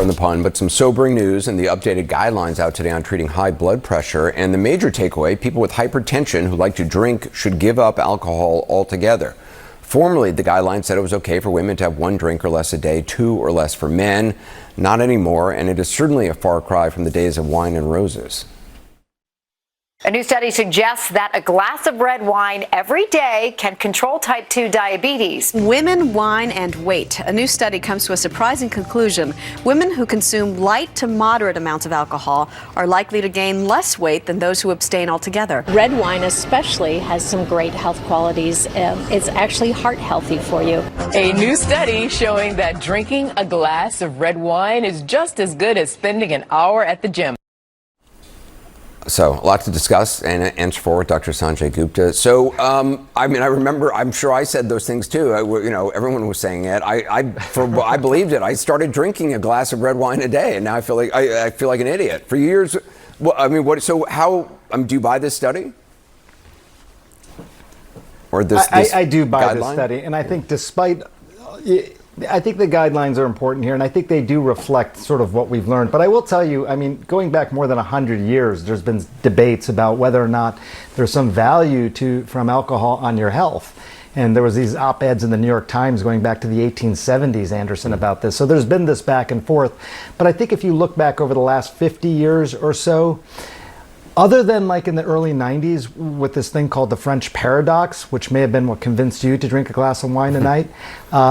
On the pun, but some sobering news and the updated guidelines out today on treating high blood pressure. And the major takeaway, people with hypertension who like to drink should give up alcohol altogether. Formerly, the guidelines said it was okay for women to have 1 drink or less a day, 2 or less for men. Not anymore, and it is certainly a far cry from the days of wine and roses. A new study suggests that a glass of red wine every day can control type 2 diabetes. Women, wine, and weight. A new study comes to a surprising conclusion. Women who consume light to moderate amounts of alcohol are likely to gain less weight than those who abstain altogether. Red wine especially has some great health qualities. It's actually heart healthy for you. A new study showing that drinking a glass of red wine is just as good as spending an hour at the gym. So, a lot to discuss and answer for with Dr. Sanjay Gupta. So, I remember, I'm sure I said those things too. Everyone was saying it. I believed it. I started drinking a glass of red wine a day, and now I feel like an idiot. For years, so how, do you buy this study? Or this I do buy guideline? this study, and I think I think the guidelines are important here, and I think they do reflect sort of what we've learned. But I will tell you, going back more than 100 years, there's been debates about whether or not there's some value from alcohol on your health. And there was these op-eds in the New York Times going back to the 1870s, Anderson, about this. So there's been this back and forth. But I think if you look back over the last 50 years or so, other than like in the early 90s with this thing called the French paradox, which may have been what convinced you to drink a glass of wine a night,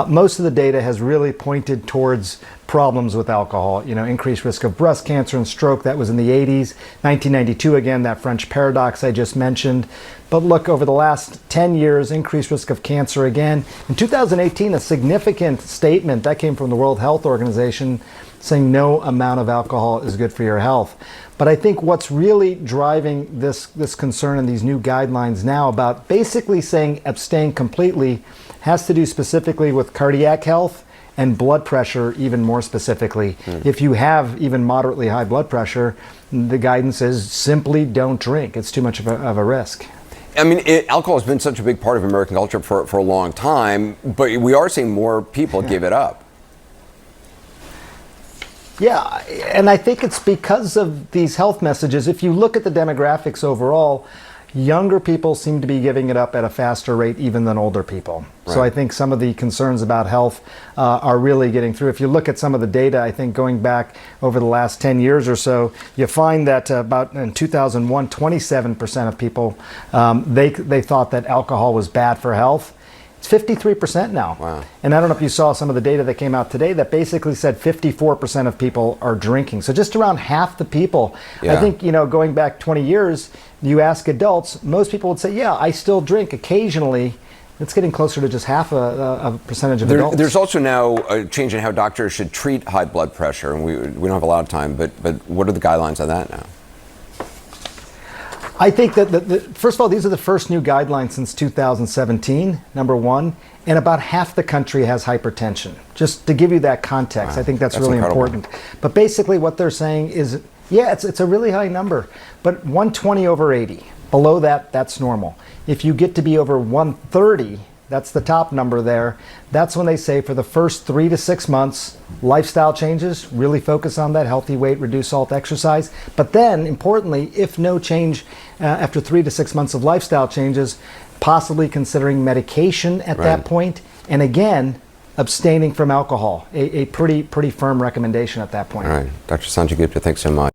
most of the data has really pointed towards problems with alcohol. Increased risk of breast cancer and stroke. That was in the 80s. 1992, again, that French paradox I just mentioned. But look, over the last 10 years, increased risk of cancer again. In 2018, a significant statement that came from the World Health Organization saying no amount of alcohol is good for your health. But I think what's really driving this concern and these new guidelines now about basically saying abstain completely has to do specifically with cardiac health and blood pressure, even more specifically. If you have even moderately high blood pressure, the guidance is simply don't drink. It's too much of a risk. Alcohol has been such a big part of American culture for a long time, but we are seeing more people give it up. Yeah, and I think it's because of these health messages. If you look at the demographics overall, younger people seem to be giving it up at a faster rate even than older people. Right. So I think some of the concerns about health are really getting through. If you look at some of the data, I think going back over the last 10 years or so, you find that about in 2001, 27% of people, they thought that alcohol was bad for health. It's 53% now. Wow. And I don't know if you saw some of the data that came out today that basically said 54% of people are drinking. So just around half the people. Yeah. I think, going back 20 years, you ask adults, most people would say, yeah, I still drink occasionally. It's getting closer to just half a percentage of adults. There's also now a change in how doctors should treat high blood pressure. And we don't have a lot of time, but what are the guidelines on that now? I think that, first of all, these are the first new guidelines since 2017, number one, and about half the country has hypertension. Just to give you that context, wow. I think that's really incredible. Important. But basically what they're saying is, yeah, it's a really high number, but 120 over 80, below that, that's normal. If you get to be over 130, that's the top number there. That's when they say for the first 3 to 6 months, lifestyle changes, really focus on that, healthy weight, reduce salt, exercise. But then, importantly, if no change after 3 to 6 months of lifestyle changes, possibly considering medication at that point. And again, abstaining from alcohol, a pretty firm recommendation at that point. All right. Dr. Sanjay Gupta, thanks so much.